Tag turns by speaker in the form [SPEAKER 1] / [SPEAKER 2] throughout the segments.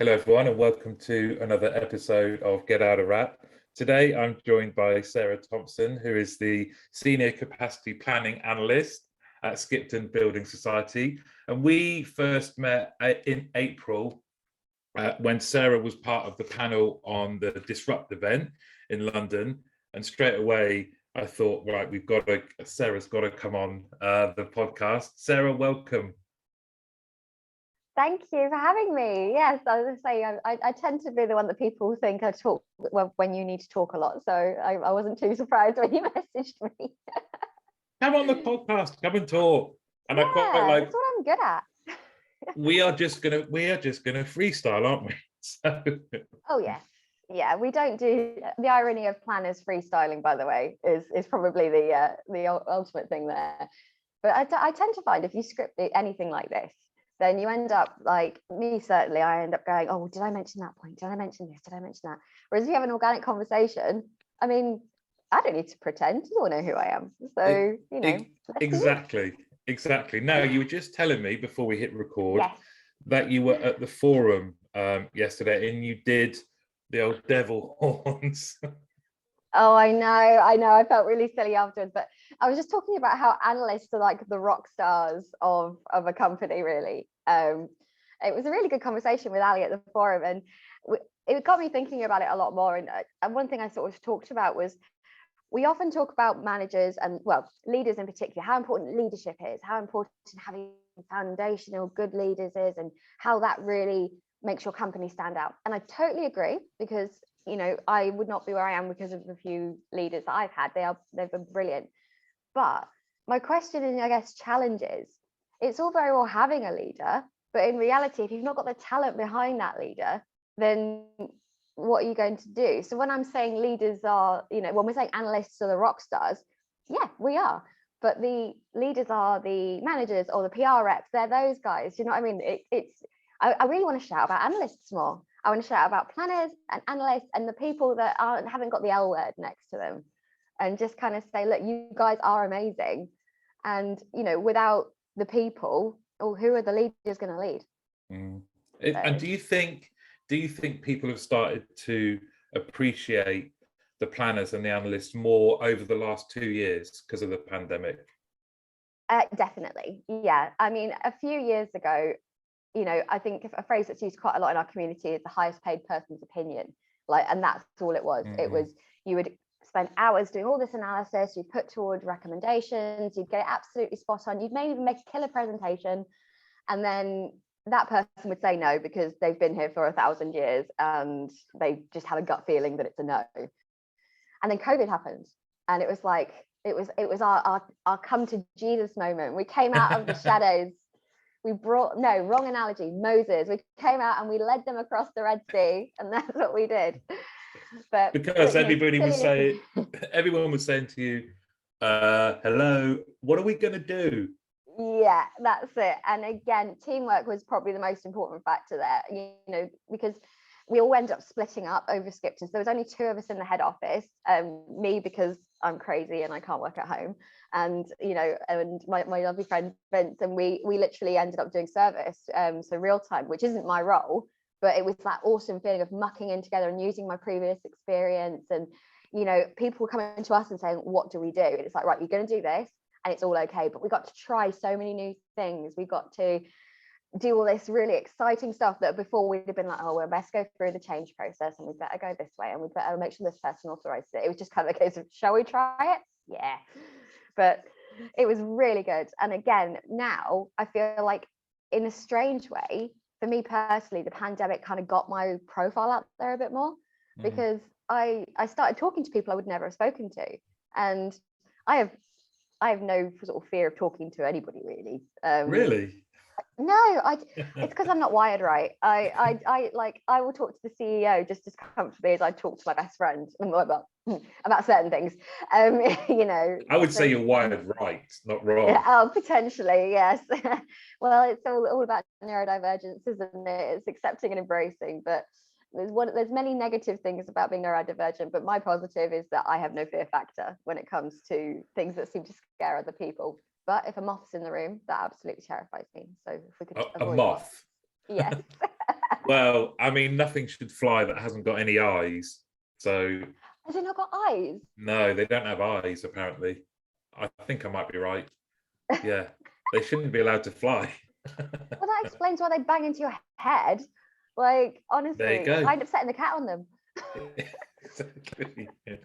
[SPEAKER 1] Hello, everyone, and welcome to another episode of Get Out of Rap. Today, I'm joined by Sarah Thompson, who is the Senior Capacity Planning Analyst at Skipton Building Society. And we first met in April when Sarah was part of the panel on the Disrupt event in London. And straight away, I thought, right, Sarah's got to come on the podcast. Sarah, welcome.
[SPEAKER 2] Thank you for having me. Yes, I was saying I tend to be the one that people think I talk when you need to talk a lot. So I wasn't too surprised when you messaged me.
[SPEAKER 1] Come on the podcast, come and talk. And
[SPEAKER 2] yeah,
[SPEAKER 1] I quite like.
[SPEAKER 2] That's what I'm good at.
[SPEAKER 1] we are just gonna freestyle, aren't we? So.
[SPEAKER 2] Oh yes, yeah. We don't do the irony of planners freestyling. By the way, is probably the ultimate thing there. But I tend to find if you script anything like this, then you end up like me, certainly I end up going, oh, did I mention that point? Did I mention this? Did I mention that? Whereas if you have an organic conversation, I mean, I don't need to pretend. You all know who I am. So,
[SPEAKER 1] Exactly. No, you were just telling me before we hit record that you were at the forum yesterday and you did the old devil horns.
[SPEAKER 2] Oh, I know. I felt really silly afterwards, but I was just talking about how analysts are like the rock stars of a company, really. It was a really good conversation with Ali at the forum, and it got me thinking about it a lot more. And one thing I sort of talked about was we often talk about managers and, well, leaders in particular, how important leadership is, how important having foundational good leaders is, and how that really makes your company stand out. And I totally agree, because I would not be where I am because of the few leaders that I've had. They've been brilliant. But my question and I guess challenge is, it's all very well having a leader, but in reality, if you've not got the talent behind that leader, then what are you going to do? So when I'm saying leaders are, when we're saying analysts are the rock stars, yeah, we are. But the leaders are the managers or the PR reps. They're those guys. You know what I mean? I really want to shout about analysts more. I want to shout about planners and analysts and the people that haven't got the L word next to them, and just kind of say, look, you guys are amazing. And, without the people, who are the leaders going to lead?
[SPEAKER 1] And do you think people have started to appreciate the planners and the analysts more over the last 2 years because of the pandemic?
[SPEAKER 2] Definitely. Yeah. I mean, a few years ago, I think a phrase that's used quite a lot in our community is the highest paid person's opinion. And that's all it was. It was, you would spend hours doing all this analysis, you'd put toward recommendations, you'd get it absolutely spot on, you'd maybe even make a killer presentation, and then that person would say no because they've been here for 1,000 years and they just have a gut feeling that it's a no. And then COVID happened, and it was like it was our come to Jesus moment. We came out of the shadows. We brought, no, wrong analogy, Moses. We came out and we led them across the Red Sea, and that's what we did. But
[SPEAKER 1] because everyone was saying to you, hello, what are we going to do?
[SPEAKER 2] Yeah, that's it. And again, teamwork was probably the most important factor there, because we all end up splitting up over Skipton. So there was only 2 of us in the head office, me because I'm crazy and I can't work at home, and and my lovely friend Vince, and we literally ended up doing service, so real time, which isn't my role, but it was that awesome feeling of mucking in together and using my previous experience. And people were coming to us and saying, what do we do? And it's like, right, you're going to do this and it's all okay. But we got to try so many new things. We got to do all this really exciting stuff that before we'd have been like, oh, well, best go through the change process and we better go this way and we better make sure this person authorizes it. It was just kind of a case of, shall we try it? Yeah. But it was really good. And again, now I feel like, in a strange way, for me personally, the pandemic kind of got my profile out there a bit more, because I started talking to people I would never have spoken to. And I have no sort of fear of talking to anybody, really.
[SPEAKER 1] Really?
[SPEAKER 2] No, it's because I'm not wired right. I will talk to the CEO just as comfortably as I talk to my best friend about certain things.
[SPEAKER 1] I would say you're wired right, not wrong.
[SPEAKER 2] Yeah, oh, potentially, yes. Well, it's all about neurodivergence, isn't it? It's accepting and embracing. But there's many negative things about being neurodivergent, but my positive is that I have no fear factor when it comes to things that seem to scare other people. But if a moth's in the room, that absolutely terrifies me. So if we could avoid
[SPEAKER 1] a moth.
[SPEAKER 2] Yes.
[SPEAKER 1] Well, I mean, nothing should fly that hasn't got any eyes. So
[SPEAKER 2] Has it not got eyes?
[SPEAKER 1] no, they don't have eyes, apparently. I think I might be right. Yeah, they shouldn't be allowed to fly.
[SPEAKER 2] Well, that explains why they bang into your head. Like,
[SPEAKER 1] There you
[SPEAKER 2] honestly,
[SPEAKER 1] go.
[SPEAKER 2] I end up setting the cat on them.
[SPEAKER 1] Exactly. Yeah.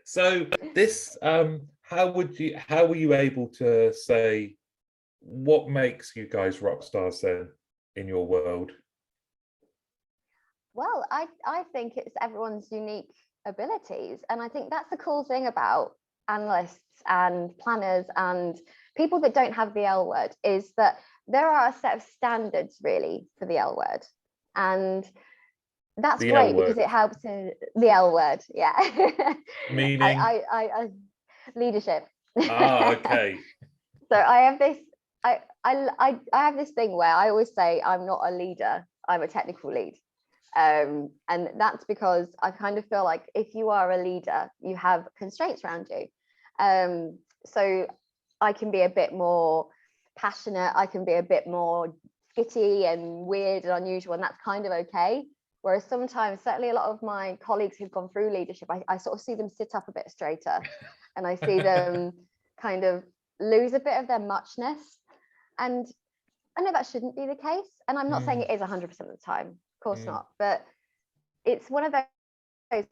[SPEAKER 1] So this, how were you able to say what makes you guys rock stars then in your world?
[SPEAKER 2] Well, I think it's everyone's unique abilities. And I think that's the cool thing about analysts and planners and people that don't have the L word, is that there are a set of standards really for the L word. And that's
[SPEAKER 1] The L
[SPEAKER 2] great because
[SPEAKER 1] word,
[SPEAKER 2] it helps in the L word. Yeah.
[SPEAKER 1] meaning?
[SPEAKER 2] I leadership.
[SPEAKER 1] Okay.
[SPEAKER 2] So I have this, I have this thing where I always say I'm not a leader, I'm a technical lead. And that's because I kind of feel like if you are a leader, you have constraints around you. So I can be a bit more passionate, I can be a bit more skitty and weird and unusual, and that's kind of okay. Whereas sometimes, certainly a lot of my colleagues who've gone through leadership, I sort of see them sit up a bit straighter and I see them kind of lose a bit of their muchness. And I know that shouldn't be the case. And I'm not saying it is 100% of the time, of course not. But it's one of those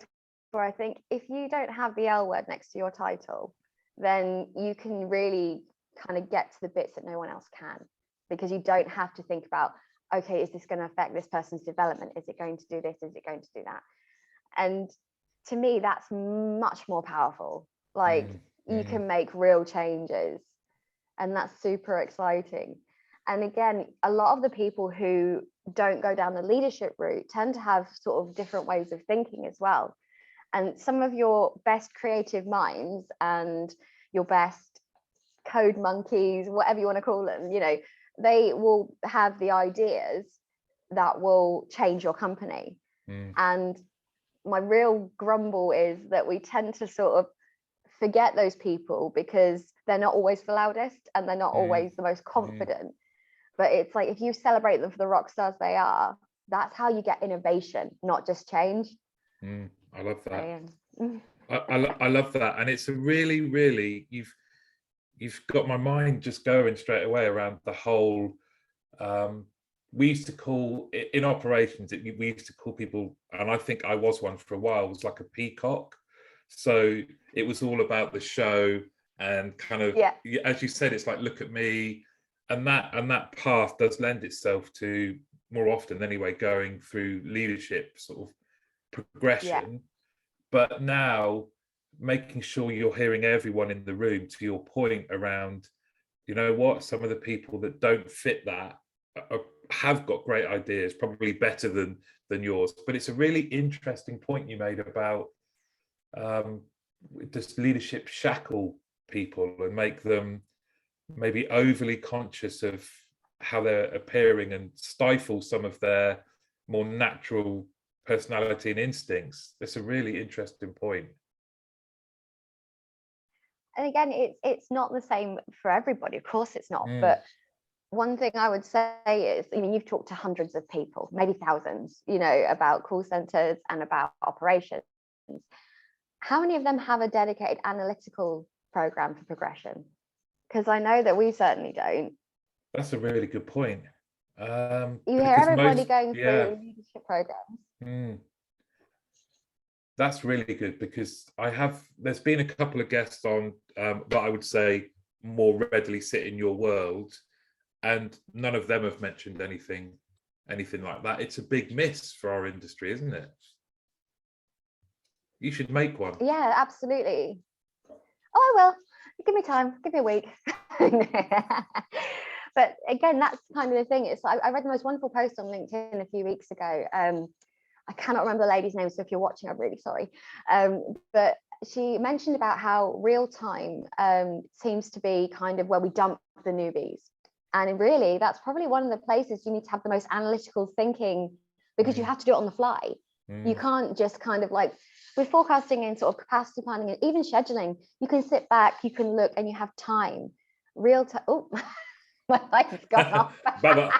[SPEAKER 2] where I think if you don't have the L word next to your title, then you can really kind of get to the bits that no one else can, because you don't have to think about, okay, is this going to affect this person's development? Is it going to do this? Is it going to do that? And to me, that's much more powerful. Like you can make real changes, and that's super exciting. And again, a lot of the people who don't go down the leadership route tend to have sort of different ways of thinking as well. And some of your best creative minds and your best code monkeys, whatever you want to call them, you know, they will have the ideas that will change your company. And my real grumble is that we tend to sort of forget those people because they're not always the loudest and they're not always the most confident. But it's like, if you celebrate them for the rock stars they are, that's how you get innovation, not just change.
[SPEAKER 1] I love that.
[SPEAKER 2] So,
[SPEAKER 1] I love that. And it's a really, you've got my mind just going straight away around the whole, we used to call, in operations, we used to call people, and I think I was one for a while, it was like a peacock. So it was all about the show and kind of, as you said, it's like, look at me. And that path does lend itself to, more often anyway, going through leadership sort of progression. But now making sure you're hearing everyone in the room, to your point around, you know what, some of the people that don't fit that have got great ideas, probably better than yours. But it's a really interesting point you made about does leadership shackle people and make them maybe overly conscious of how they're appearing and stifle some of their more natural personality and instincts. That's a really interesting point.
[SPEAKER 2] and again, it's not the same for everybody, of course it's not. But one thing I would say is, I mean, you've talked to hundreds of people, maybe thousands, you know, about call centers and about operations. How many of them have a dedicated analytical program for progression? Because I know that we certainly don't.
[SPEAKER 1] That's a really good point.
[SPEAKER 2] You hear everybody going through leadership programs.
[SPEAKER 1] That's really good, because there's been a couple of guests on that I would say more readily sit in your world, and none of them have mentioned anything like that. It's a big miss for our industry, isn't it? You should make one.
[SPEAKER 2] Yeah, absolutely. Oh, I will. Give me time. Give me a week. But again, that's kind of the thing. It's like, I read the most wonderful post on LinkedIn a few weeks ago. I cannot remember the lady's name, so if you're watching, I'm really sorry. But she mentioned about how real time seems to be kind of where we dump the newbies. And really, that's probably one of the places you need to have the most analytical thinking, because you have to do it on the fly. You can't just kind of like, with forecasting and sort of capacity planning and even scheduling, you can sit back, you can look, and you have time. Real time. Oh, my light's gone off.
[SPEAKER 1] Baba,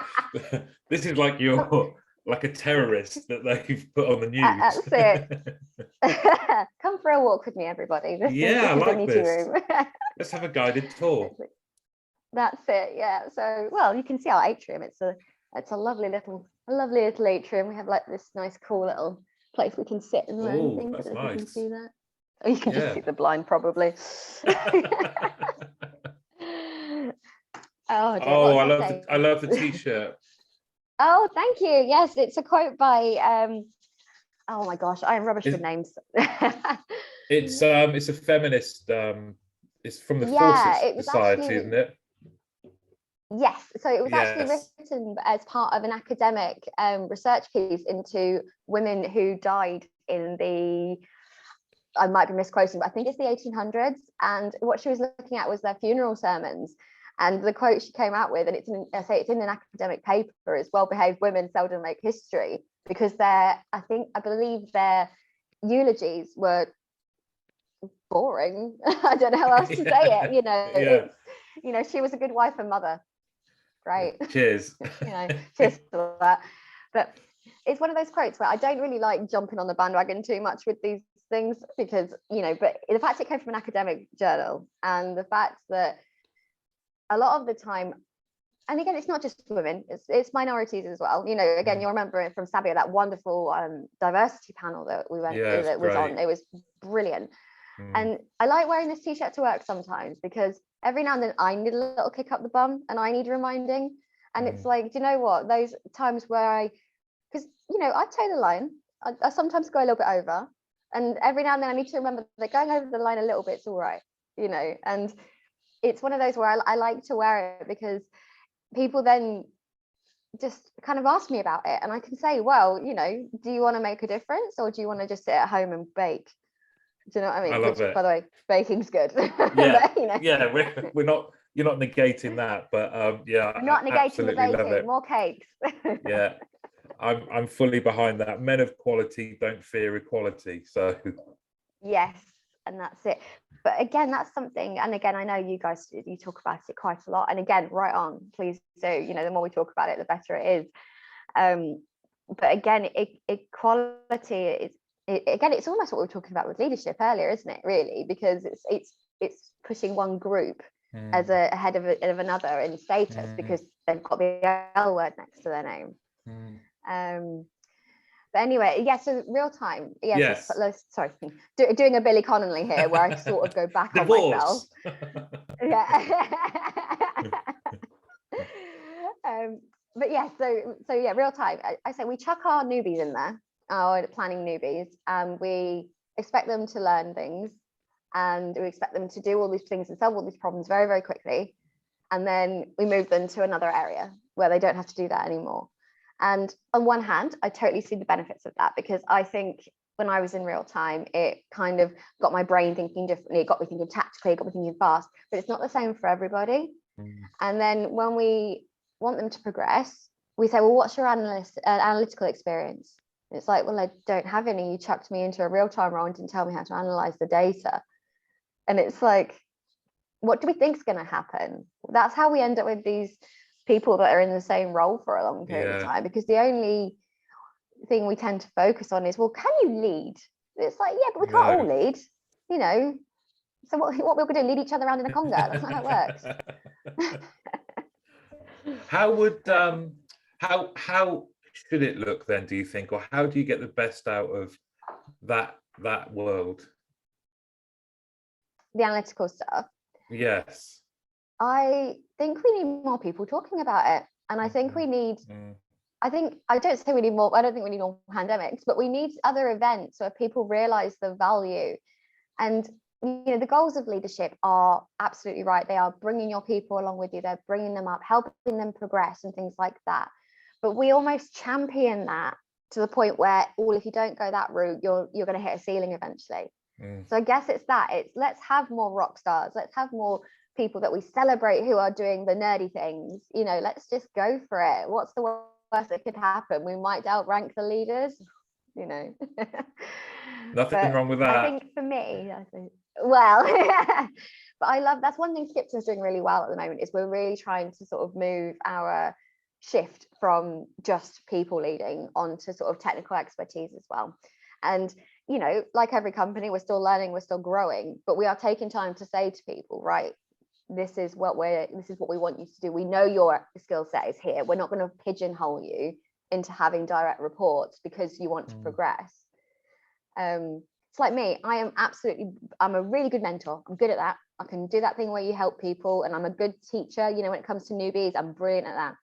[SPEAKER 1] this is like your like a terrorist that they've put on the news.
[SPEAKER 2] That's it. Come for a walk with me, everybody. This
[SPEAKER 1] Yeah, I
[SPEAKER 2] is the
[SPEAKER 1] like
[SPEAKER 2] meeting
[SPEAKER 1] this.
[SPEAKER 2] room.
[SPEAKER 1] Let's have a guided tour.
[SPEAKER 2] That's it. Yeah. So, well, you can see our atrium. It's a lovely little atrium. We have like this nice, cool little place we can sit and learn things.
[SPEAKER 1] That's
[SPEAKER 2] if
[SPEAKER 1] nice.
[SPEAKER 2] you can see that. Oh, you can just see the blind, probably. Oh, dear,
[SPEAKER 1] I love the t-shirt.
[SPEAKER 2] Oh, thank you. Yes, it's a quote by oh my gosh, I'm rubbish with names.
[SPEAKER 1] It's a feminist, it's from the Forces Society,
[SPEAKER 2] actually,
[SPEAKER 1] isn't it?
[SPEAKER 2] Yes, so it was actually
[SPEAKER 1] Yes.
[SPEAKER 2] written as part of an academic research piece into women who died in the, I might be misquoting, but I think it's the 1800s. And what she was looking at was their funeral sermons. And the quote she came out with, and it's in an academic paper, is well-behaved women seldom make history, because I believe their eulogies were boring. I don't know how else to say it. It's, she was a good wife and mother. Right.
[SPEAKER 1] Cheers.
[SPEAKER 2] Cheers for that. But it's one of those quotes where I don't really like jumping on the bandwagon too much with these things, because, but the fact it came from an academic journal, and the fact that a lot of the time, and again, it's not just women, it's minorities as well. Again, you'll remember it from Sabia, that wonderful diversity panel that we went to, that was on. It was brilliant. And I like wearing this t-shirt to work sometimes, because every now and then I need a little kick up the bum and I need reminding. And it's like, do you know what? Those times where because I toe the line. I sometimes go a little bit over. And every now and then I need to remember that going over the line a little bit's all right, and it's one of those where I like to wear it, because people then just kind of ask me about it. And I can say, well, do you want to make a difference, or do you want to just sit at home and bake? Do you know what I mean?
[SPEAKER 1] I love it.
[SPEAKER 2] By the way, baking's good.
[SPEAKER 1] Yeah, yeah. We're not. You're not negating that, but yeah.
[SPEAKER 2] We're not negating the baking. More cakes.
[SPEAKER 1] Yeah, I'm fully behind that. Men of quality don't fear equality. So. Yes,
[SPEAKER 2] and that's it. But again, that's something. And again, I know you guys talk about it quite a lot. And again, right on, please do. The more we talk about it, the better it is. But again, equality is. Again, it's almost what we were talking about with leadership earlier, isn't it? Really, because it's pushing one group as ahead of another in status, because they've got the L word next to their name. But anyway, so real time.
[SPEAKER 1] Yes.
[SPEAKER 2] Sorry, doing a Billy Connolly here, where I sort of go back on myself. Yeah. But yeah, so yeah, real time. I say we chuck our newbies in there. Our planning newbies, and we expect them to learn things, and we expect them to do all these things and solve all these problems very, very quickly, and then we move them to another area where they don't have to do that anymore. And on one hand, I totally see the benefits of that, because I think when I was in real time, it kind of got my brain thinking differently, it got me thinking tactically, it got me thinking fast, but it's not the same for everybody. And then when we want them to progress, we say, well, what's your analytical experience? It's like, well, I don't have any. You chucked me into a real-time role and didn't tell me how to analyze the data. And it's like, what do we think is going to happen? That's how we end up with these people that are in the same role for a long period of time, because the only thing we tend to focus on is, well, can you lead? It's like, yeah, but we can't all lead, So what we're going to do, lead each other around in a conga? That's not how it works.
[SPEAKER 1] How would how should it look then, do you think, or how do you get the best out of that world?
[SPEAKER 2] The analytical stuff.
[SPEAKER 1] Yes.
[SPEAKER 2] I think we need more people talking about it, and I think we need. I don't say we need more. I don't think we need more pandemics, but we need other events where people realise the value. And the goals of leadership are absolutely right. They are bringing your people along with you. They're bringing them up, helping them progress, and things like that. But we almost champion that to the point where, if you don't go that route, you're going to hit a ceiling eventually. So I guess it's let's have more rock stars. Let's have more people that we celebrate who are doing the nerdy things. Let's just go for it. What's the worst that could happen? We might outrank the leaders.
[SPEAKER 1] Nothing wrong with that.
[SPEAKER 2] I think for me, well, but I love, that's one thing Skipton's doing really well at the moment, is we're really trying to sort of move our shift from just people leading onto sort of technical expertise as well. And you know, like every company, we're still learning, we're still growing, but we are taking time to say to people, right, this is what we want you to do. We know your skill set is here. We're not going to pigeonhole you into having direct reports because you want to progress. It's like me, I'm a really good mentor. I'm good at that. I can do that thing where you help people, and I'm a good teacher. You know, when it comes to newbies, I'm brilliant at that.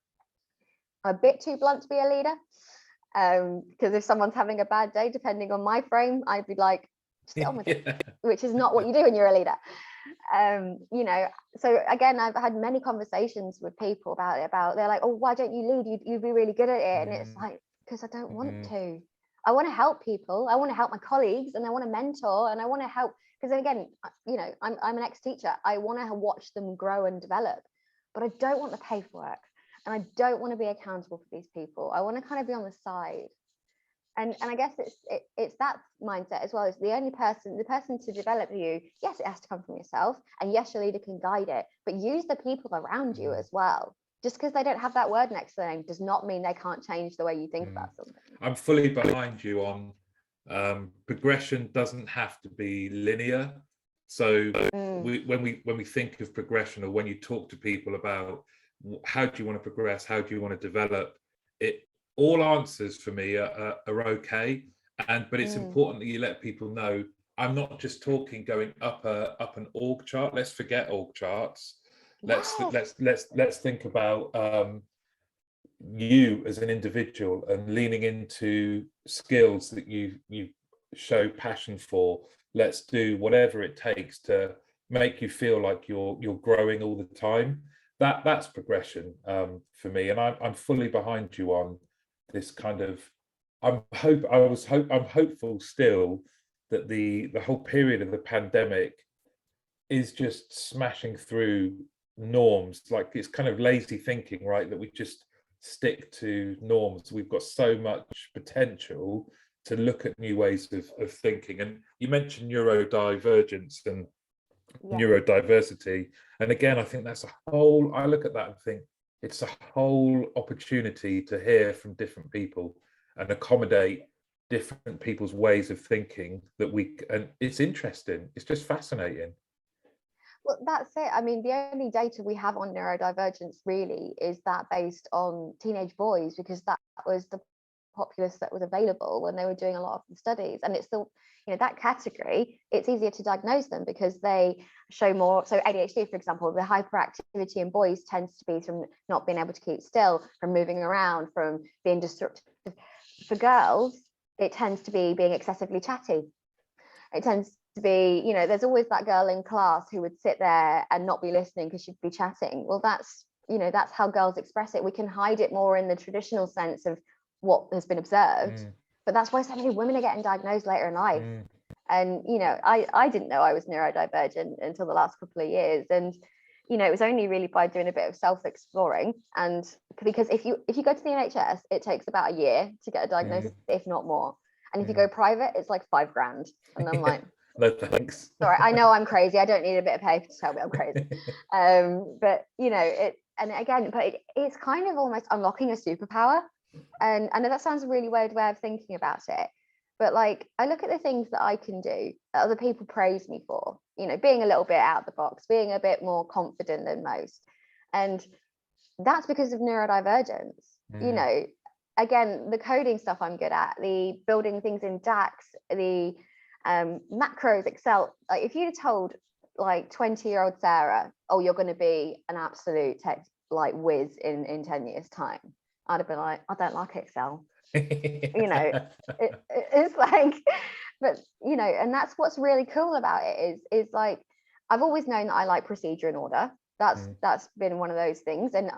[SPEAKER 2] I'm a bit too blunt to be a leader, because if someone's having a bad day, depending on my frame, I'd be like, just get on with it, which is not what you do when you're a leader. You know, so again, I've had many conversations with people about it, they're like, oh, why don't you lead? You'd be really good at it. And it's like, because I don't want to. I want to help people. I want to help my colleagues, and I want to mentor, and I want to help, because again, you know, I'm an ex-teacher. I want to watch them grow and develop, but I don't want the paperwork, and I don't want to be accountable for these people. I want to kind of be on the side. And I guess it's that mindset as well. Is the person to develop you, yes, it has to come from yourself, and yes, your leader can guide it, but use the people around you as well. Just because they don't have that word next to their name does not mean they can't change the way you think about something.
[SPEAKER 1] I'm fully behind you on progression doesn't have to be linear. So when we think of progression, or when you talk to people about how do you want to progress, how do you want to develop it, all answers for me are okay, but it's important that you let people know, I'm not just talking going up an org chart. Let's forget org charts. Let's think about you as an individual, and leaning into skills that you show passion for. Let's do whatever it takes to make you feel like you're growing all the time. That's progression for me, and I'm fully behind you on this kind of. I'm hopeful still that the whole period of the pandemic is just smashing through norms. Like, it's kind of lazy thinking, right, that we just stick to norms. We've got so much potential to look at new ways of thinking. And you mentioned neurodivergence and neurodiversity, and again, I think that's I look at that and think it's a whole opportunity to hear from different people and accommodate different people's ways of thinking, and it's interesting. It's just fascinating.
[SPEAKER 2] Well, that's it. I mean, the only data we have on neurodivergence really is that based on teenage boys, because that was the populace that was available when they were doing a lot of the studies. And it's still, you know, that category, it's easier to diagnose them because they show more. So ADHD, for example, the hyperactivity in boys tends to be from not being able to keep still, from moving around, from being disruptive. For girls, it tends to be being excessively chatty. It tends to be, you know, there's always that girl in class who would sit there and not be listening because she'd be chatting. Well, that's, you know, that's how girls express it. We can hide it more in the traditional sense of what has been observed, but that's why so many women are getting diagnosed later in life. And, you know, I didn't know I was neurodivergent until the last couple of years. And, you know, it was only really by doing a bit of self-exploring. And because if you go to the NHS, it takes about a year to get a diagnosis, if not more. And if you go private, it's like $5,000. And I'm like,
[SPEAKER 1] no thanks.
[SPEAKER 2] Sorry, I know I'm crazy. I don't need a bit of paper to tell me I'm crazy. But you know, it's kind of almost unlocking a superpower. And I know that sounds a really weird way of thinking about it, but like, I look at the things that I can do that other people praise me for, you know, being a little bit out of the box, being a bit more confident than most. And that's because of neurodivergence. You know, again, the coding stuff I'm good at, the building things in DAX, the macros, Excel. Like, if you'd told like 20-year-old Sarah, oh, you're going to be an absolute tech like whiz in 10 years time, I'd have been like, I don't like Excel. You know, it's like, but you know, and that's what's really cool about it is like, I've always known that I like procedure and order. That's been one of those things. And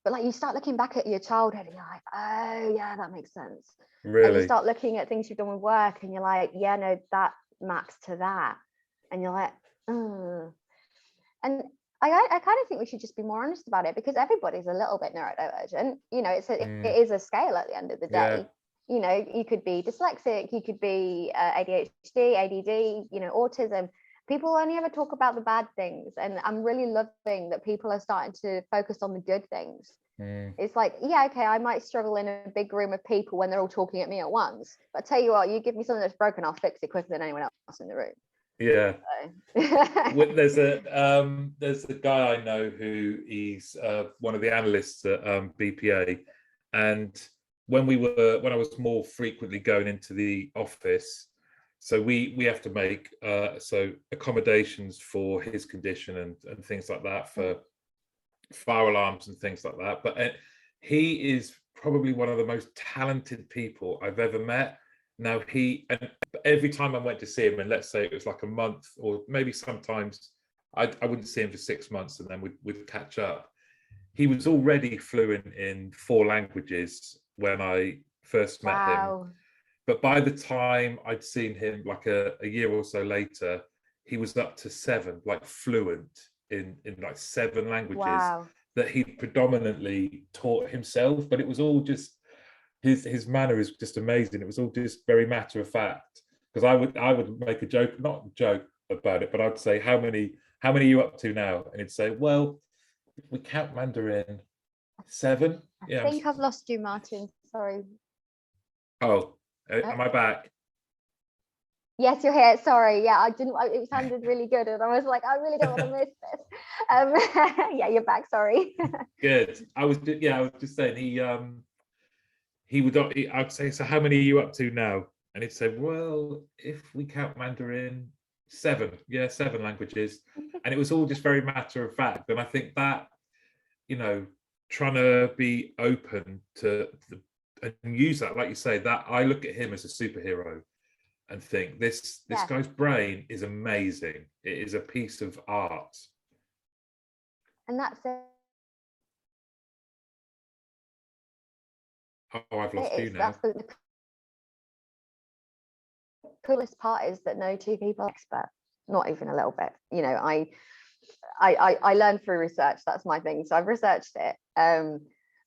[SPEAKER 2] but like, you start looking back at your childhood and you're like, oh yeah, that makes sense.
[SPEAKER 1] Really?
[SPEAKER 2] And you start looking at things you've done with work and you're like, yeah, no, that maps to that. And you're like, and I kind of think we should just be more honest about it, because everybody's a little bit neurodivergent. You know, it is a scale at the end of the day. You know, you could be dyslexic, you could be ADHD, ADD, you know, autism. People only ever talk about the bad things. And I'm really loving that people are starting to focus on the good things. It's like, yeah, okay, I might struggle in a big room of people when they're all talking at me at once, but I tell you what, you give me something that's broken, I'll fix it quicker than anyone else in the room.
[SPEAKER 1] Yeah.
[SPEAKER 2] So.
[SPEAKER 1] There's a guy I know who he's one of the analysts at BPA, and when I was more frequently going into the office, so we have to make so accommodations for his condition and things like that, for fire alarms and things like that. But he is probably one of the most talented people I've ever met. Now and every time I went to see him, and let's say it was like a month, or maybe sometimes I wouldn't see him for 6 months, and then we'd catch up. He was already fluent in 4 languages when I first met him. But by the time I'd seen him, like a year or so later, he was up to 7, like fluent in like 7 languages that he predominantly taught himself. But it was all just his manner is just amazing. It was all just very matter of fact. Because I would make a joke, not a joke about it, but I'd say, how many are you up to now? And he'd say, well, if we count Mandarin, 7.
[SPEAKER 2] I think I've lost you, Martin. Sorry.
[SPEAKER 1] Oh, am I back?
[SPEAKER 2] Yes, you're here. Sorry. Yeah, it sounded really good, and I was like, I really don't want to miss this. Yeah, you're back. Sorry.
[SPEAKER 1] Good. I was just saying I'd say, so how many are you up to now? And he'd say, well, if we count Mandarin, 7. Yeah, 7 languages. And it was all just very matter of fact. And I think that, trying to be open to and use that, like you say, that I look at him as a superhero and think this guy's brain is amazing. It is a piece of art.
[SPEAKER 2] And that's it.
[SPEAKER 1] Oh, I've lost you now.
[SPEAKER 2] That's the coolest part is that no 2 people are expert, not even a little bit. I learned through research. That's my thing. So I've researched it.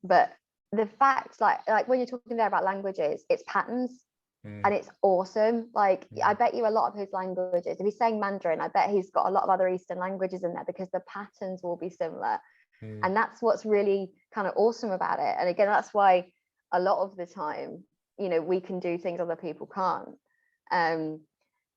[SPEAKER 2] But the facts, like when you're talking there about languages, it's patterns. And it's awesome. Like, I bet you a lot of his languages, if he's saying Mandarin, I bet he's got a lot of other Eastern languages in there, because the patterns will be similar. And that's what's really kind of awesome about it. And again, that's why a lot of the time, we can do things other people can't. And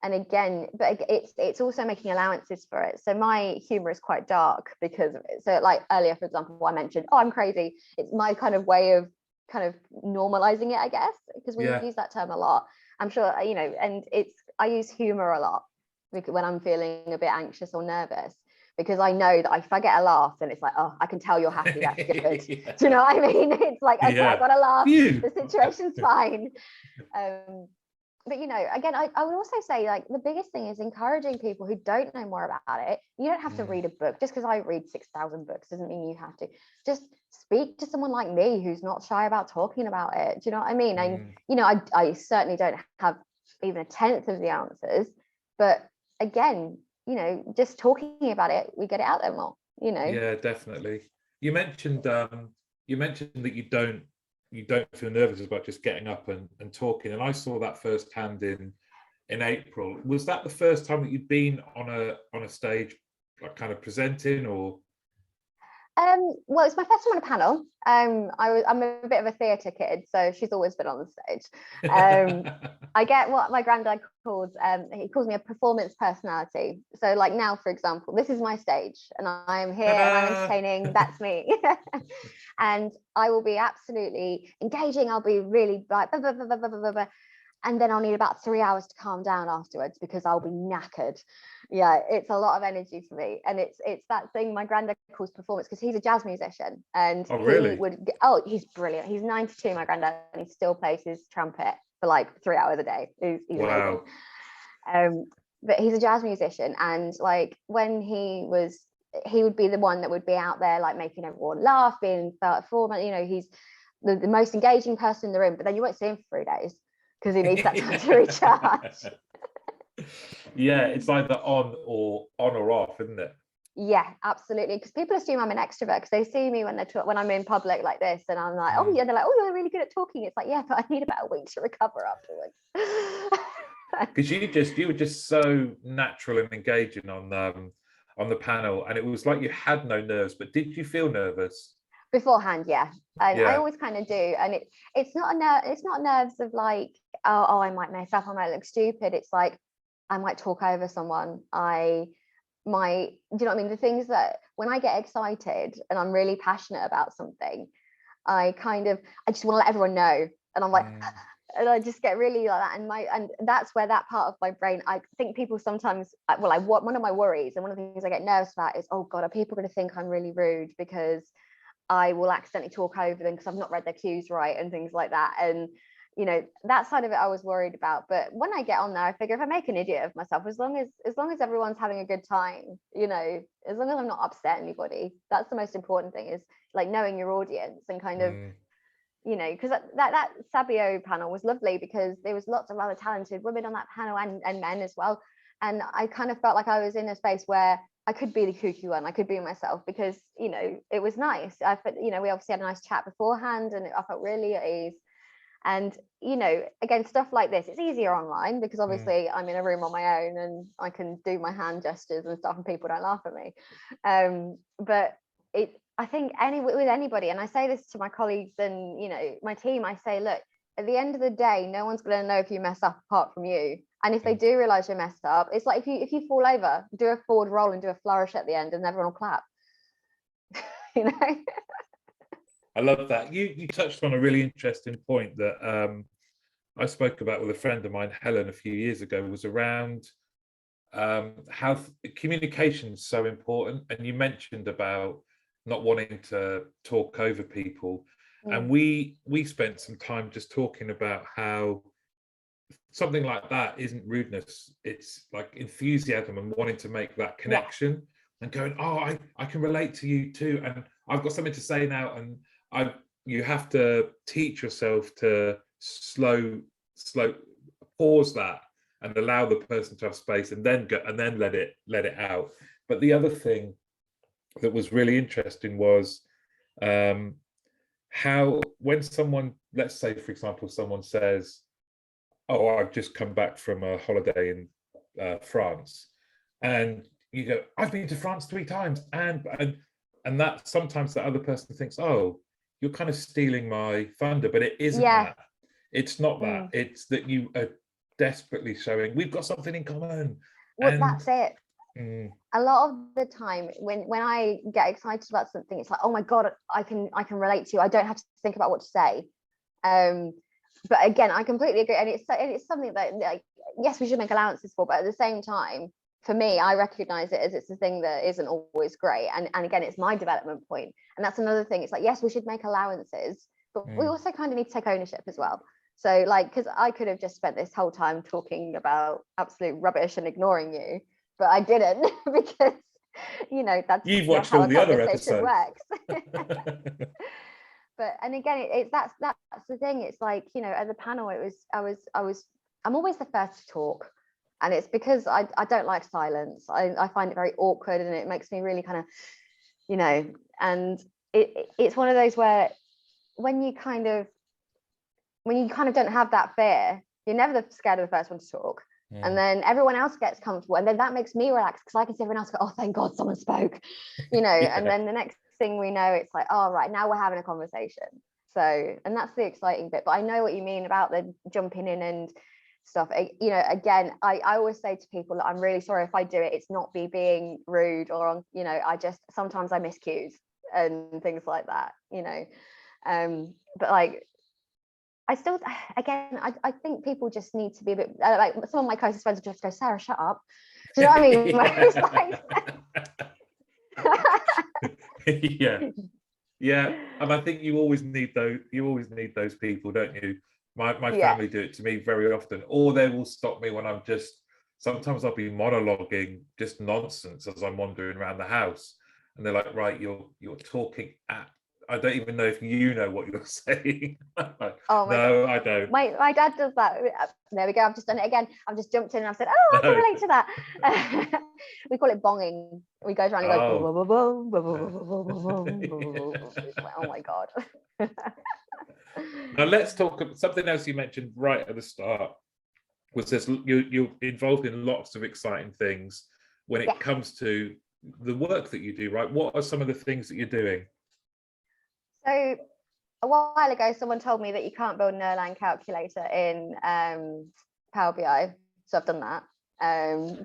[SPEAKER 2] again, but it's also making allowances for it. So my humor is quite dark because of it. So like earlier, for example, I mentioned, oh, I'm crazy. It's my kind of way of kind of normalizing it, I guess, because we use that term a lot. I'm sure, and I use humor a lot when I'm feeling a bit anxious or nervous, because I know that if I get a laugh, then it's like, oh, I can tell you're happy, that's good.
[SPEAKER 1] Yeah.
[SPEAKER 2] Do you know what I mean? It's like, okay, I got a laugh, the situation's fine. But again, I would also say, like, the biggest thing is encouraging people who don't know more about it. You don't have to read a book. Just because I read 6,000 books doesn't mean you have to. Just speak to someone like me who's not shy about talking about it. Do you know what I mean? And I certainly don't have even a 1/10 of the answers, but again, just talking about it, we get it out there more.
[SPEAKER 1] Yeah, definitely. You mentioned that you don't feel nervous about just getting up and talking, and I saw that firsthand in April. Was that the first time that you'd been on a stage, like kind of presenting, or?
[SPEAKER 2] Well, it's my first time on a panel. I'm a bit of a theatre kid, so she's always been on the stage. I get what my granddad calls, he calls me a performance personality. So like now, for example, this is my stage and I am here and I'm entertaining, that's me. And I will be absolutely engaging. I'll be really like, blah, blah, blah, blah, blah, blah, blah. And then I'll need about 3 hours to calm down afterwards because I'll be knackered. Yeah, it's a lot of energy for me. And it's that thing my granddad calls performance, because he's a jazz musician. And he's brilliant. He's 92, my granddad, and he still plays his trumpet for like 3 hours a day. He's
[SPEAKER 1] wow.
[SPEAKER 2] Amazing. But he's a jazz musician, and like when he would be the one that would be out there like making everyone laugh, being performant, he's the most engaging person in the room, but then you won't see him for 3 days because he needs that time to recharge.
[SPEAKER 1] Yeah, it's either on or off, isn't it?
[SPEAKER 2] Yeah, absolutely. Because people assume I'm an extrovert because they see me when I'm in public like this, and I'm like, oh yeah, they're like, oh, you're really good at talking. It's like, yeah, but I need about a week to recover afterwards.
[SPEAKER 1] Because you were just so natural and engaging on the panel, and it was like you had no nerves. But did you feel nervous?
[SPEAKER 2] Beforehand, yeah. And I
[SPEAKER 1] Yeah.
[SPEAKER 2] always kind of do. And it's not nerves of like, oh, I might mess up, I might look stupid. It's like I might talk over someone. Do you know what I mean? The things that when I get excited and I'm really passionate about something, I just want to let everyone know. And I'm like, and I just get really like that. And that's where that part of my brain, I think people sometimes, one of my worries and one of the things I get nervous about is, oh God, are people going to think I'm really rude because I will accidentally talk over them because I've not read their cues right and things like that. And you know, that side of it I was worried about. But when I get on there, I figure if I make an idiot of myself, as long as everyone's having a good time, you know, as long as I'm not upset anybody, that's the most important thing, is like knowing your audience and kind of, you know, because that Sabio panel was lovely because there was lots of other talented women on that panel and men as well. And I kind of felt like I was in a space where I could be the kooky one, I could be myself, because, you know, it was nice. I felt, you know, we obviously had a nice chat beforehand and I felt really at ease. And, you know, again, stuff like this, it's easier online because obviously I'm in a room on my own and I can do my hand gestures and stuff and people don't laugh at me. But I think with anybody, and I say this to my colleagues and, you know, my team, I say, look, at the end of the day, no one's going to know if you mess up apart from you. And if they do realize you messed up, it's like if you fall over, do a forward roll and do a flourish at the end and everyone will clap. You know?
[SPEAKER 1] I love that. You touched on a really interesting point that I spoke about with a friend of mine, Helen, a few years ago, was around how communication is so important. And you mentioned about not wanting to talk over people. And we spent some time just talking about how something like that isn't rudeness. It's like enthusiasm and wanting to make that connection and going, oh, I can relate to you too. And I've got something to say now. And you have to teach yourself to slow pause that and allow the person to have space and then go and then let it out. But the other thing that was really interesting was how when someone, let's say for example, someone says, oh, I've just come back from a holiday in France, and you go, I've been to France 3 times, and that sometimes the other person thinks, oh, you're kind of stealing my thunder, but it isn't that. It's not that. It's that you are desperately showing we've got something in common.
[SPEAKER 2] Well, that's it. A lot of the time when I get excited about something, it's like, oh my God, I can relate to you. I don't have to think about what to say. But again, I completely agree. And it's something that, like, yes, we should make allowances for, but at the same time, for me, I recognize it as it's a thing that isn't always great. And again, it's my development point. And that's another thing. It's like, yes, we should make allowances, but we also kind of need to take ownership as well. So like, because I could have just spent this whole time talking about absolute rubbish and ignoring you, but I didn't because, you know, that's
[SPEAKER 1] you've watched
[SPEAKER 2] how
[SPEAKER 1] all
[SPEAKER 2] a
[SPEAKER 1] the other
[SPEAKER 2] conversation
[SPEAKER 1] episodes.
[SPEAKER 2] works. But and again, that's the thing. It's like, you know, at the panel, I'm always the first to talk, and it's because I don't like silence. I find it very awkward, and it makes me really kind of, you know, and it's one of those where when you kind of don't have that fear, you're never scared of the first one to talk. And then everyone else gets comfortable, and then that makes me relax because I can see everyone else go, oh, thank God someone spoke, you know. And then the next thing we know, it's like, oh, right, now we're having a conversation. So, and that's the exciting bit. But I know what you mean about the jumping in and stuff. You know, again, I always say to people that I'm really sorry if I do it. It's not me being rude or, you know, sometimes I miss cues and things like that, you know. But like, I still, again, I think people just need to be a bit, like some of my closest friends just go, Sarah, shut up. Do you know what I mean?
[SPEAKER 1] It's like... yeah. And I think you always need those people, don't you? My family do it to me very often, or they will stop me when I'm sometimes I'll be monologuing just nonsense as I'm wandering around the house, and they're like, right, you're talking at, I don't even know if you know what you're saying. Like,
[SPEAKER 2] oh my
[SPEAKER 1] no,
[SPEAKER 2] God.
[SPEAKER 1] I don't.
[SPEAKER 2] My dad does that. There we go. I've just done it again. I've just jumped in and I've said, oh, I can relate to that. We call it bonging. We go around and go, oh my God.
[SPEAKER 1] Now let's talk about something else you mentioned right at the start. Was this you're involved in lots of exciting things when it comes to the work that you do, right? What are some of the things that you're doing?
[SPEAKER 2] So a while ago, someone told me that you can't build an Erlang calculator in Power BI. So I've done that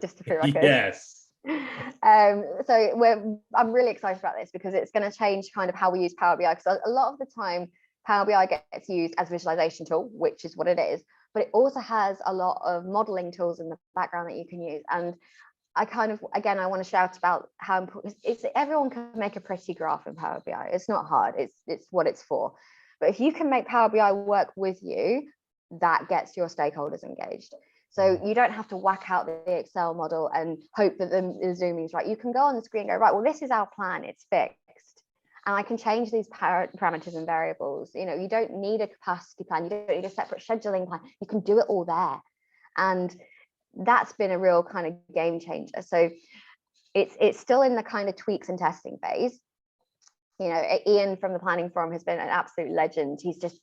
[SPEAKER 2] just to prove I could.
[SPEAKER 1] Yes.
[SPEAKER 2] So I'm really excited about this because it's going to change kind of how we use Power BI, because a lot of the time Power BI gets used as a visualization tool, which is what it is, but it also has a lot of modeling tools in the background that you can use. And I kind of, again, I want to shout about how important it's everyone can make a pretty graph in Power BI. It's not hard, it's what it's for. But if you can make Power BI work with you, that gets your stakeholders engaged. So you don't have to whack out the Excel model and hope that the zooming is right. You can go on the screen and go, right, well, this is our plan, it's fixed. And I can change these parameters and variables. You know, you don't need a capacity plan, you don't need a separate scheduling plan. You can do it all there. And that's been a real kind of game changer. So it's still in the kind of tweaks and testing phase. You know, Ian from the Planning Forum has been an absolute legend. He's just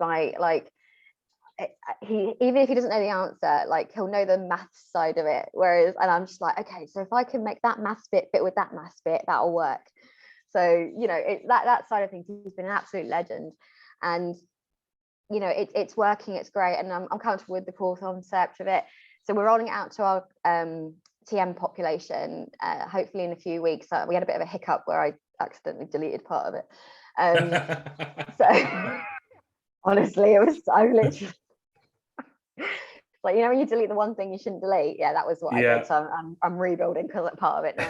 [SPEAKER 2] even if he doesn't know the answer, like he'll know the maths side of it. Whereas, and I'm just like, okay, so if I can make that maths bit fit with that maths bit, that'll work. So, you know, that side of things, he's been an absolute legend. And, you know, it's working, it's great. And I'm comfortable with the core concept of it. So we're rolling it out to our TM population, hopefully in a few weeks. We had a bit of a hiccup where I accidentally deleted part of it. So honestly, I literally, like, you know, when you delete the one thing you shouldn't delete, yeah, that was what I did. So I'm rebuilding part of it now.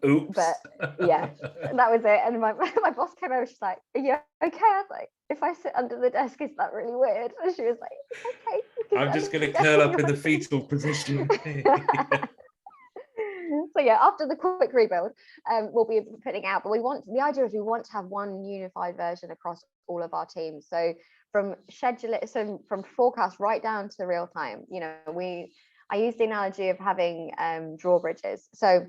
[SPEAKER 1] Oops.
[SPEAKER 2] But yeah, that was it. And my boss came over, she's like, are you okay? I was like, if I sit under the desk, is that really weird? And she was like, okay.
[SPEAKER 1] I'm just going to curl up in the fetal position.
[SPEAKER 2] So yeah, after the quick rebuild, we'll be putting out, but the idea is we want to have one unified version across all of our teams. So from from forecast right down to real time, you know, I use the analogy of having drawbridges. So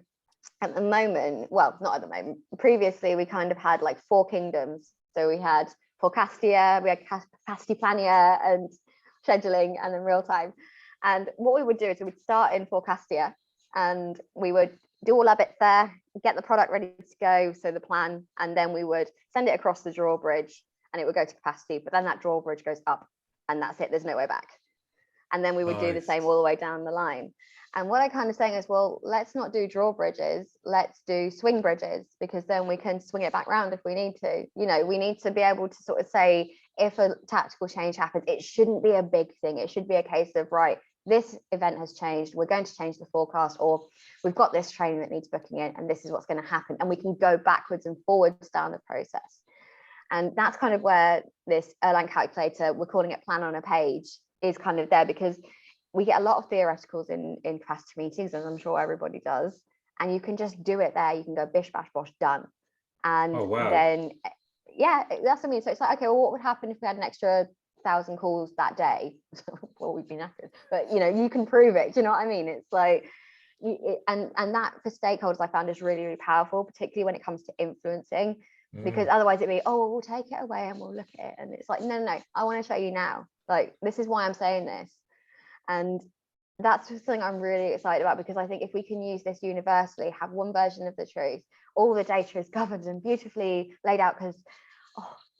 [SPEAKER 2] at the moment, well, not at the moment, previously we kind of had like 4 kingdoms. So we had Forecastia, we had Capacity Planning and scheduling, and then real time. And what we would do is we would start in Forecastia and we would do all our bits there, get the product ready to go, so the plan, and then we would send it across the drawbridge and it would go to capacity, but then that drawbridge goes up and that's it, there's no way back. And then we would do the same all the way down the line. And what I kind of saying is, well, let's not do drawbridges, let's do swing bridges, because then we can swing it back round if we need to. You know, we need to be able to sort of say, if a tactical change happens, it shouldn't be a big thing. It should be a case of, right, this event has changed, we're going to change the forecast, or we've got this training that needs booking in, and this is what's going to happen. And we can go backwards and forwards down the process. And that's kind of where this Erlang calculator, we're calling it Plan on a Page, is kind of there, because we get a lot of theoreticals in capacity meetings, as I'm sure everybody does. And you can just do it there. You can go bish, bash, bosh, done. And then, yeah, that's what I mean. So it's like, okay, well, what would happen if we had an extra 1,000 calls that day? Well, we'd be knackered. But, you know, you can prove it. Do you know what I mean? It's like, and that for stakeholders, I found is really, really powerful, particularly when it comes to influencing. Because otherwise it'd be, oh, well, we'll take it away and we'll look at it. And it's like, no, I want to show you now. Like, this is why I'm saying this. And that's something I'm really excited about, because I think if we can use this universally, have one version of the truth, all the data is governed and beautifully laid out, because,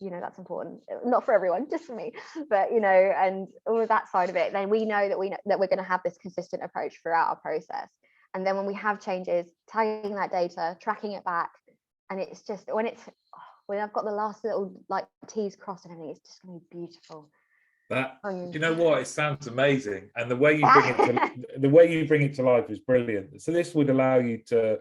[SPEAKER 2] you know, that's important, not for everyone, just for me, but, you know, and all of that side of it, then we know that we're going to have this consistent approach throughout our process. And then when we have changes, tagging that data, tracking it back, and it's just, when I've got the last little like T's crossed and everything, it's just going to be beautiful.
[SPEAKER 1] That, you know what, it sounds amazing, and the way you bring it to life is brilliant. So this would allow you to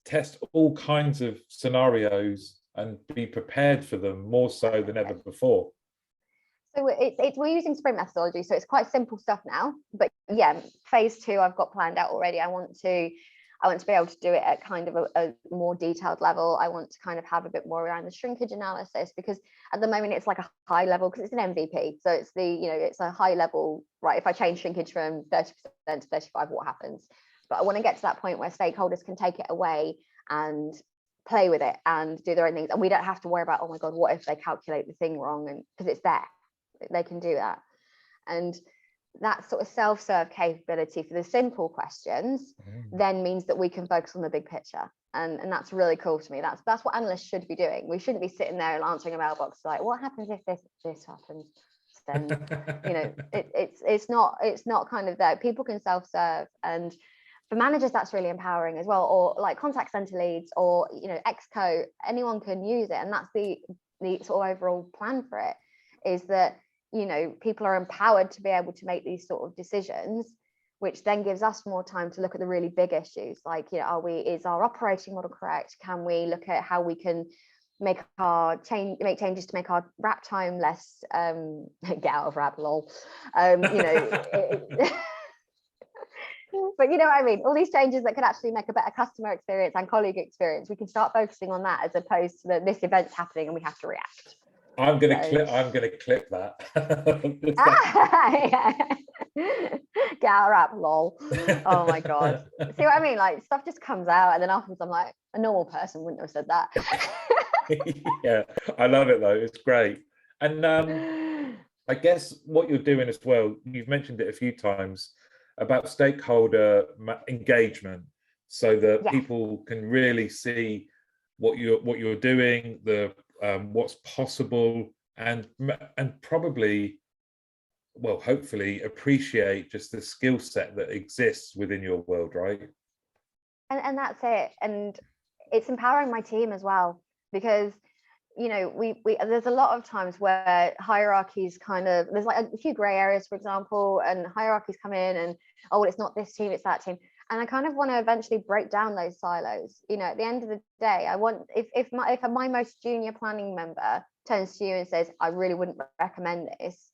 [SPEAKER 1] test all kinds of scenarios and be prepared for them more so than ever before.
[SPEAKER 2] So we're using sprint methodology, so it's quite simple stuff now. But yeah, phase 2 I've got planned out already. I want to be able to do it at kind of a more detailed level. I want to kind of have a bit more around the shrinkage analysis, because at the moment it's like a high level, because it's an MVP. So it's it's a high level, right? If I change shrinkage from 30% to 35, what happens? But I want to get to that point where stakeholders can take it away and play with it and do their own things. And we don't have to worry about, oh my God, what if they calculate the thing wrong? And because it's there, they can do that. And that sort of self-serve capability for the simple questions then means that we can focus on the big picture. And that's really cool to me. That's what analysts should be doing. We shouldn't be sitting there and answering a mailbox like, what happens if this happens? Then it's not kind of there. People can self-serve, and for managers that's really empowering as well, or like contact center leads, or exco, anyone can use it. And that's the sort of overall plan for it, is that people are empowered to be able to make these sort of decisions, which then gives us more time to look at the really big issues, like is our operating model correct? Can we look at how we can make changes to make our wrap time less get out of wrap, lol. But you know what I mean, all these changes that could actually make a better customer experience and colleague experience, we can start focusing on that, as opposed to this event's happening and we have to react.
[SPEAKER 1] I'm gonna clip that.
[SPEAKER 2] Get out of wrap, lol. Oh my god. See what I mean? Like, stuff just comes out, and then afterwards I'm like, a normal person wouldn't have said that.
[SPEAKER 1] Yeah, I love it though. It's great. And I guess what you're doing as well, you've mentioned it a few times about stakeholder engagement, so that people can really see what you're doing, the what's possible, and probably, well, hopefully appreciate just the skill set that exists within your world, right?
[SPEAKER 2] And that's it. And it's empowering my team as well, because we there's a lot of times where hierarchies there's like a few gray areas, for example, and hierarchies come in and, oh, well, it's not this team, it's that team. And I kind of want to eventually break down those silos. At the end of the day, I want, if my most junior planning member turns to you and says, I really wouldn't recommend this,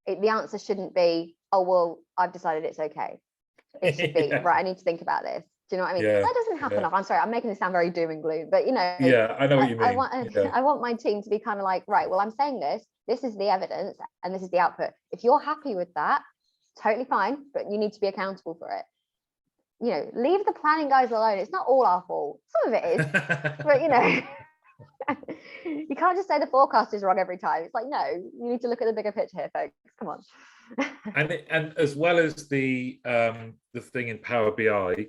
[SPEAKER 2] the answer shouldn't be, oh, well, I've decided it's okay. It should be, right, I need to think about this. Do you know what I mean? That doesn't happen often. I'm sorry, I'm making this sound very doom and gloom, but
[SPEAKER 1] yeah, I know what you mean.
[SPEAKER 2] I want my team to be kind of like, right, well, I'm saying this is the evidence and this is the output. If you're happy with that, totally fine, but you need to be accountable for it. Leave the planning guys alone. It's not all our fault. Some of it is, but you can't just say the forecast is wrong every time. It's like, no, you need to look at the bigger picture here, folks. Come on.
[SPEAKER 1] and as well as the thing in Power BI,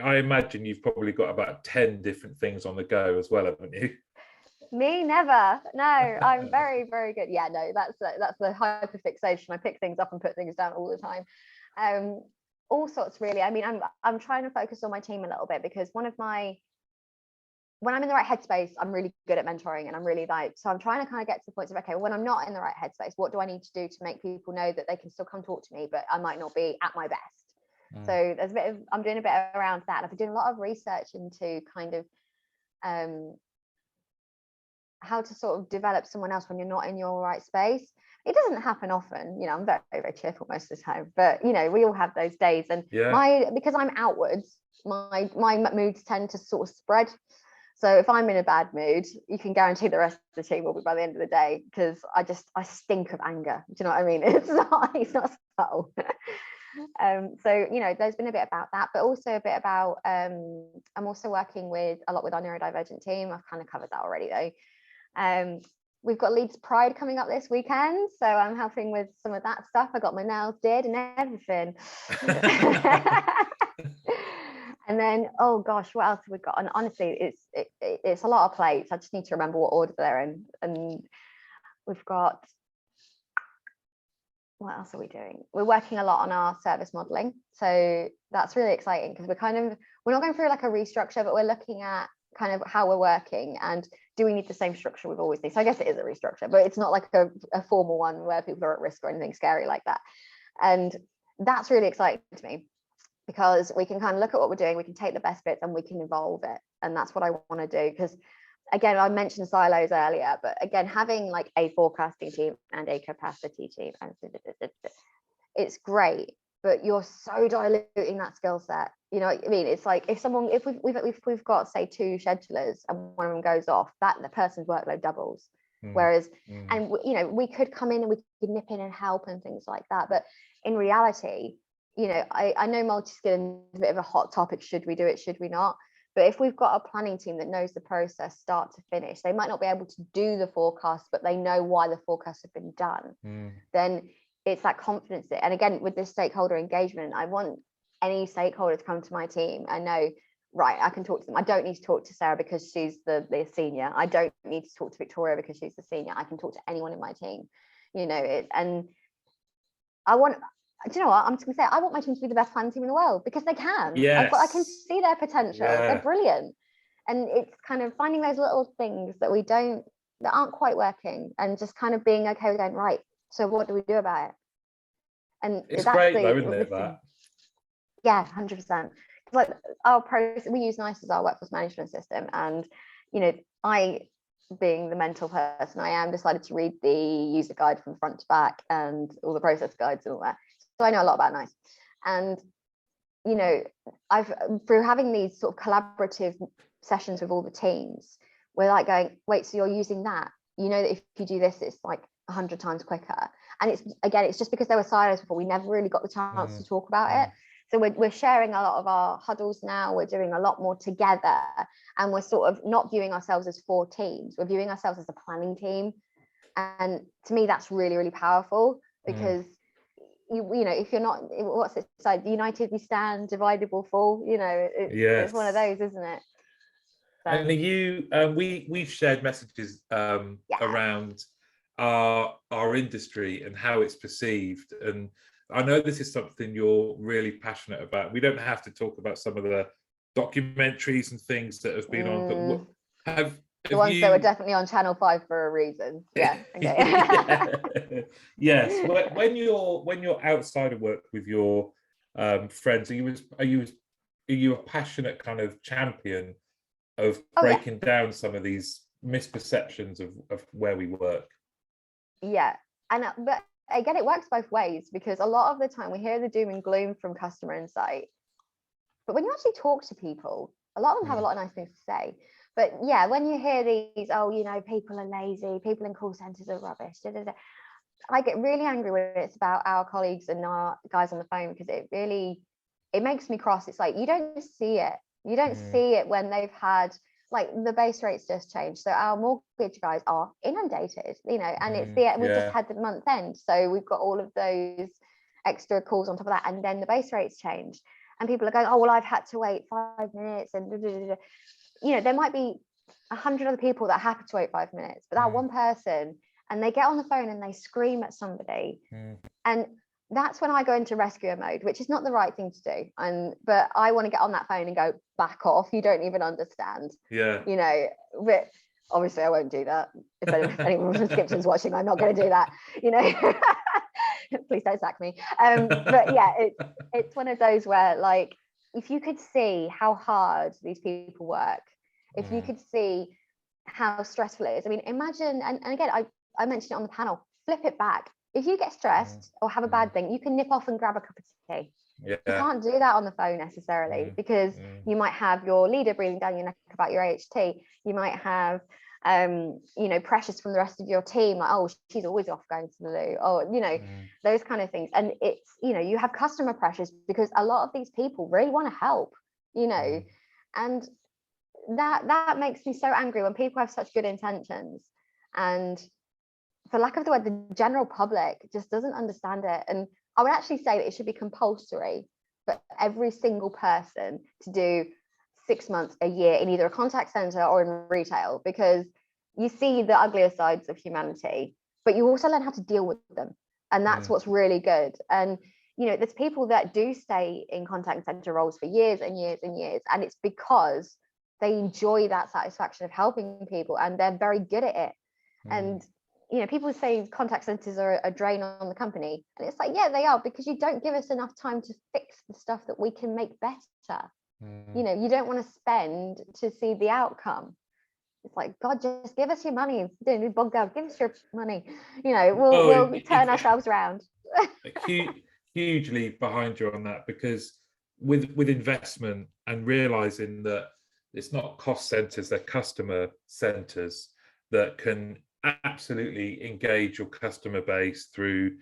[SPEAKER 1] I imagine you've probably got about 10 different things on the go as well, haven't you?
[SPEAKER 2] Me, never. No, I'm very, very good. Yeah, no, that's the hyperfixation. I pick things up and put things down all the time. All sorts, really. I mean, I'm trying to focus on my team a little bit, because when I'm in the right headspace, I'm really good at mentoring, and I'm really so I'm trying to kind of get to the point of, okay, when I'm not in the right headspace, what do I need to do to make people know that they can still come talk to me, but I might not be at my best. So there's I'm doing a bit around that. I've been doing a lot of research into kind of how to sort of develop someone else when you're not in your right space. It doesn't happen often. I'm very, very cheerful most of the time, but we all have those days. And because I'm outwards, my moods tend to sort of spread. So if I'm in a bad mood, you can guarantee the rest of the team will be by the end of the day, because I stink of anger. Do you know what I mean? It's not subtle. So there's been a bit about that, but also a bit about I'm also working a lot with our neurodivergent team. I've kind of covered that already though. We've got Leeds Pride coming up this weekend, so I'm helping with some of that stuff. I got my nails did and everything. And then, oh gosh, what else have we got? And honestly, it's a lot of plates. I just need to remember what order they're in. And we've got, what else are we doing? We're working a lot on our service modeling, so that's really exciting, because we're not going through like a restructure, but we're looking at kind of how we're working, and do we need the same structure we've always needed? So I guess it is a restructure, but it's not like a formal one where people are at risk or anything scary like that. And that's really exciting to me, because we can kind of look at what we're doing, we can take the best bits and we can evolve it. And that's what I want to do, because again, I mentioned silos earlier, but again, having like a forecasting team and a capacity team, and it's great, but you're so diluting that skill set. You know what I mean? It's like if we've got, say, 2 schedulers and one of them goes off, that the person's workload doubles. Whereas, and we could come in and we could nip in and help and things like that, but in reality, I know multi-skilling is a bit of a hot topic. Should we do it? Should we not? But if we've got a planning team that knows the process start to finish, they might not be able to do the forecast, but they know why the forecasts have been done. Then it's that confidence. And again, with this stakeholder engagement, I want any stakeholder to come to my team and know, right, I can talk to them. I don't need to talk to Sarah because she's the senior. I don't need to talk to Victoria because she's the senior. I can talk to anyone in my team, and I want, do you know what? I'm just gonna say, I want my team to be the best planning team in the world because they can.
[SPEAKER 1] Yes.
[SPEAKER 2] I can see their potential.
[SPEAKER 1] Yeah.
[SPEAKER 2] They're brilliant. And it's kind of finding those little things that aren't quite working, and just kind of being okay with going, right, so what do we do about it? And
[SPEAKER 1] it's
[SPEAKER 2] that's
[SPEAKER 1] great though, isn't it, that?
[SPEAKER 2] Yeah, 100%. Like our process, we use NICE as our workforce management system, and I, being the mental person I am, decided to read the user guide from front to back and all the process guides and all that. So I know a lot about NICE. And I've, through having these sort of collaborative sessions with all the teams, we're like going, wait, so you're using that? That if you do this, it's like 100 times quicker. And it's just because there were silos before, we never really got the chance to talk about it. So we're sharing a lot of our huddles now. We're doing a lot more together, and we're sort of not viewing ourselves as 4 teams. We're viewing ourselves as a planning team. And to me, that's really, really powerful, because if you're not, what's it like? United we stand, divided we'll fall. It's one of those, isn't it? So.
[SPEAKER 1] And we've shared messages around our industry and how it's perceived, and I know this is something you're really passionate about. We don't have to talk about some of the documentaries and things that have been on, but have
[SPEAKER 2] the ones that were definitely on Channel 5 for a reason. Yeah. Okay.
[SPEAKER 1] Yeah. Yes. When you're outside of work with your friends, are you a passionate kind of champion of breaking down some of these misperceptions of where we work?
[SPEAKER 2] Yeah, but again, it works both ways, because a lot of the time we hear the doom and gloom from customer insight, but when you actually talk to people, a lot of them have a lot of nice things to say. But yeah, when you hear these, people are lazy, people in call centers are rubbish, I get really angry when it's about our colleagues and our guys on the phone, because it makes me cross. It's like, you don't see it. You don't see it when they've had, like, the base rates just changed. So our mortgage guys are inundated, and we've just had the month end. So we've got all of those extra calls on top of that. And then the base rates changed. And people are going, oh, well, I've had to wait 5 minutes. And, there might be 100 other people that are happy to wait 5 minutes, but that one person, and they get on the phone and they scream at somebody. And that's when I go into rescuer mode, which is not the right thing to do. But I want to get on that phone and go, back off. You don't even understand.
[SPEAKER 1] Yeah.
[SPEAKER 2] But obviously I won't do that. If anyone from Skipton's watching, I'm not going to do that. Please don't sack me. But yeah, it's one of those where, like, if you could see how hard these people work, if you could see how stressful it is. I mean, imagine, and again, I mentioned it on the panel, flip it back. If you get stressed or have a bad thing, you can nip off and grab a cup of tea. Yeah. You can't do that on the phone necessarily, because you might have your leader breathing down your neck about your AHT. You might have, pressures from the rest of your team, like, oh, she's always off going to the loo, or, those kind of things. And it's, you have customer pressures, because a lot of these people really want to help, and that makes me so angry when people have such good intentions, and for lack of the word, the general public just doesn't understand it. And I would actually say that it should be compulsory for every single person to do 6 months, a year in either a contact center or in retail, because you see the uglier sides of humanity, but you also learn how to deal with them. And that's what's really good. And, there's people that do stay in contact center roles for years and years and years. And it's because they enjoy that satisfaction of helping people, and they're very good at it. And people say contact centers are a drain on the company, and it's like, yeah, they are, because you don't give us enough time to fix the stuff that we can make better. You don't want to spend to see the outcome. It's like, God, just give us your money. Bog down, give us your money. We'll turn ourselves around.
[SPEAKER 1] Hugely behind you on that, because with investment and realizing that it's not cost centers, they're customer centers that can absolutely engage your customer base through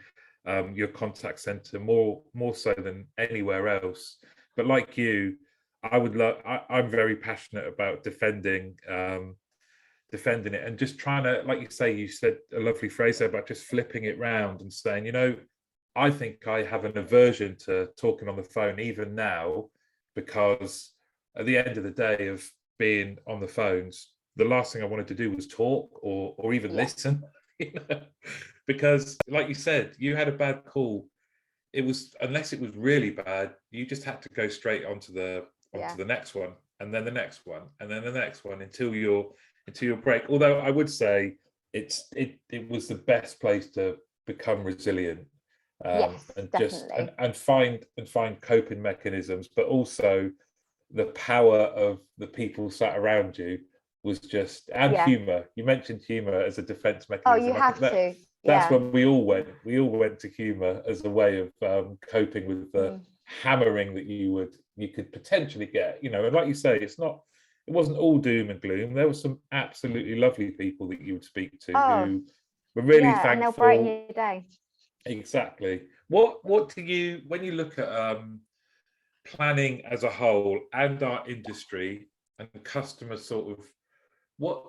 [SPEAKER 1] your contact center more so than anywhere else. But like you, I'm very passionate about defending it, and just trying to, like you say, you said a lovely phrase there about just flipping it round and saying, I think I have an aversion to talking on the phone even now, because at the end of the day of being on the phones, the last thing I wanted to do was talk or even listen, you know? Because like you said, you had a bad call. It was, unless it was really bad, you just had to go straight onto the next one, and then the next one, and then the next one until your break. Although I would say it was the best place to become resilient,
[SPEAKER 2] Yes,
[SPEAKER 1] and just
[SPEAKER 2] definitely.
[SPEAKER 1] and find coping mechanisms, but also the power of the people sat around you was just, and humor. You mentioned humor as a defense
[SPEAKER 2] Oh, you
[SPEAKER 1] mechanism. I think
[SPEAKER 2] have to.
[SPEAKER 1] that's
[SPEAKER 2] Yeah.
[SPEAKER 1] when we all went to humor as a way of coping with the hammering that you could potentially get, you know. And like you say, it wasn't all doom and gloom. There were some absolutely lovely people that you would speak to
[SPEAKER 2] Oh,
[SPEAKER 1] who were really
[SPEAKER 2] yeah, and they'll brighten
[SPEAKER 1] thankful.
[SPEAKER 2] your day.
[SPEAKER 1] Exactly. What do you, when you look at planning as a whole and our industry and customer sort of, what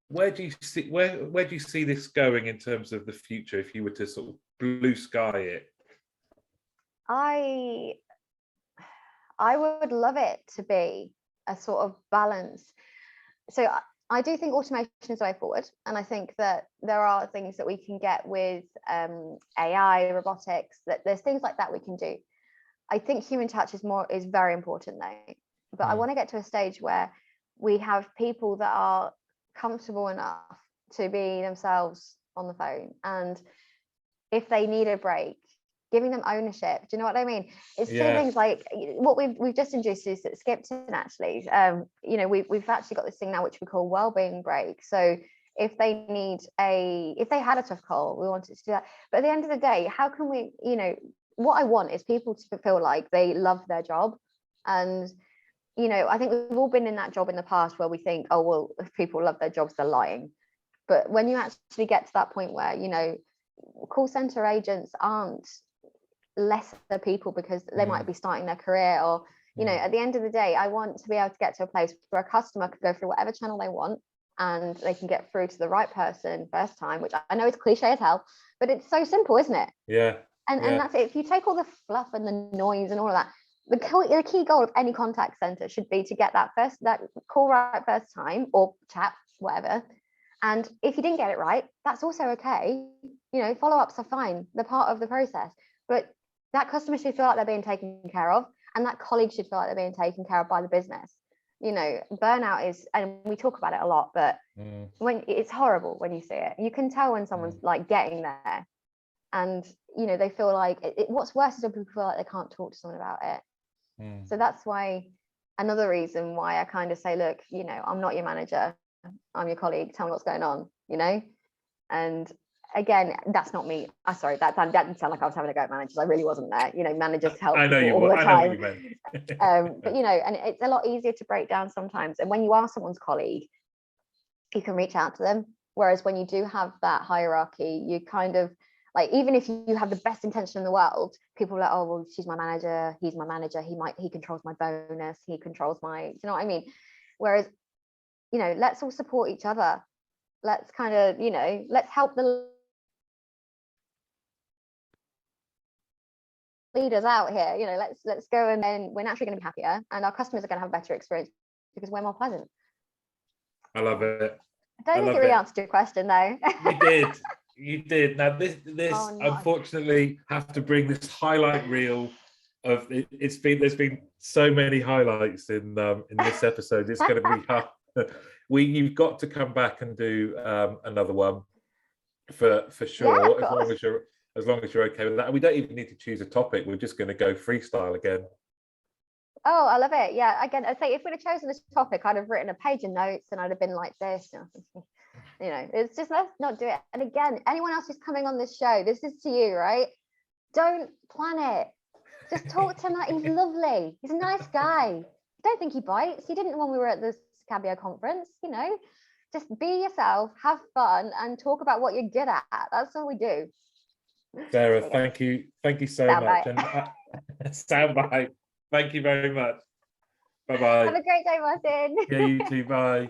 [SPEAKER 1] where do you see this going in terms of the future, if you were to sort of blue sky it?
[SPEAKER 2] I would love it to be a sort of balance. So I do think automation is the way forward, and I think that there are things that we can get with AI, robotics. That there's things like that we can do. I think human touch is very important though. But I want to get to a stage where we have people that are comfortable enough to be themselves on the phone, and if they need a break, giving them ownership. Do you know what I mean? It's silly things like what we've just introduced is at Skipton actually. You know, we've actually got this thing now which we call wellbeing break. So if they had a tough call, we wanted to do that. But at the end of the day, how can we, you know, what I want is people to feel like they love their job. And you know, I think we've all been in that job in the past where we think, oh well, if people love their jobs, they're lying. But when you actually get to that point where, you know, call center agents aren't lesser people because they might be starting their career, or you know, at the end of the day, I want to be able to get to a place where a customer can go through whatever channel they want and they can get through to the right person first time, which I know is cliche as hell, but it's so simple, isn't it? And that's it. If you take all the fluff and the noise and all of that, the key goal of any contact center should be to get that call right first time, or chat, whatever. And if you didn't get it right, that's also okay. You know, follow-ups are fine. They're part of the process. But that customer should feel like they're being taken care of, and that colleague should feel like they're being taken care of by the business. You know, burnout is, and we talk about it a lot, but when it's horrible when you see it. You can tell when someone's like getting there, and you know, they feel like what's worse is when people feel like they can't talk to someone about it. So that's why, another reason why I kind of say, look, you know, I'm not your manager, I'm your colleague, tell me what's going on, you know. And again, that's not me. Sorry, that didn't sound like I was having a go at managers. I really wasn't there. You know, managers help people all the time. I know what you meant. But you know, and it's a lot easier to break down sometimes. And when you are someone's colleague, you can reach out to them. Whereas when you do have that hierarchy, you kind of like, even if you have the best intention in the world, people are like, oh well, she's my manager, he's my manager, he controls my bonus, he controls my, do you know what I mean? Whereas, you know, let's all support each other. Let's kind of, you know, let's help the leaders out here. You know, let's go, and then we're naturally going to be happier, and our customers are going to have a better experience because we're more pleasant.
[SPEAKER 1] I love it.
[SPEAKER 2] I don't think it really answered your question though.
[SPEAKER 1] You did. Now this unfortunately have to bring this highlight reel of it. There's been so many highlights in this episode. It's going to be hard. You've got to come back and do another one for sure.
[SPEAKER 2] Yeah,
[SPEAKER 1] as long as you're okay with that. And we don't even need to choose a topic. We're just going to go freestyle again.
[SPEAKER 2] Oh, I love it. Yeah, again, I'd say if we'd have chosen this topic, I'd have written a page of notes and I'd have been like this. You know, it's just, let's not do it. And again, anyone else who's coming on this show, this is to you, right? Don't plan it. Just talk to him like he's lovely. He's a nice guy. I don't think he bites. He didn't when we were at the Cabio conference, you know. Just be yourself, have fun, and talk about what you're good at. That's all we do.
[SPEAKER 1] Sarah, thank you so much. And soundbite. Thank you very much. Bye-bye.
[SPEAKER 2] Have a great day, Martin.
[SPEAKER 1] Yeah, you too. Bye.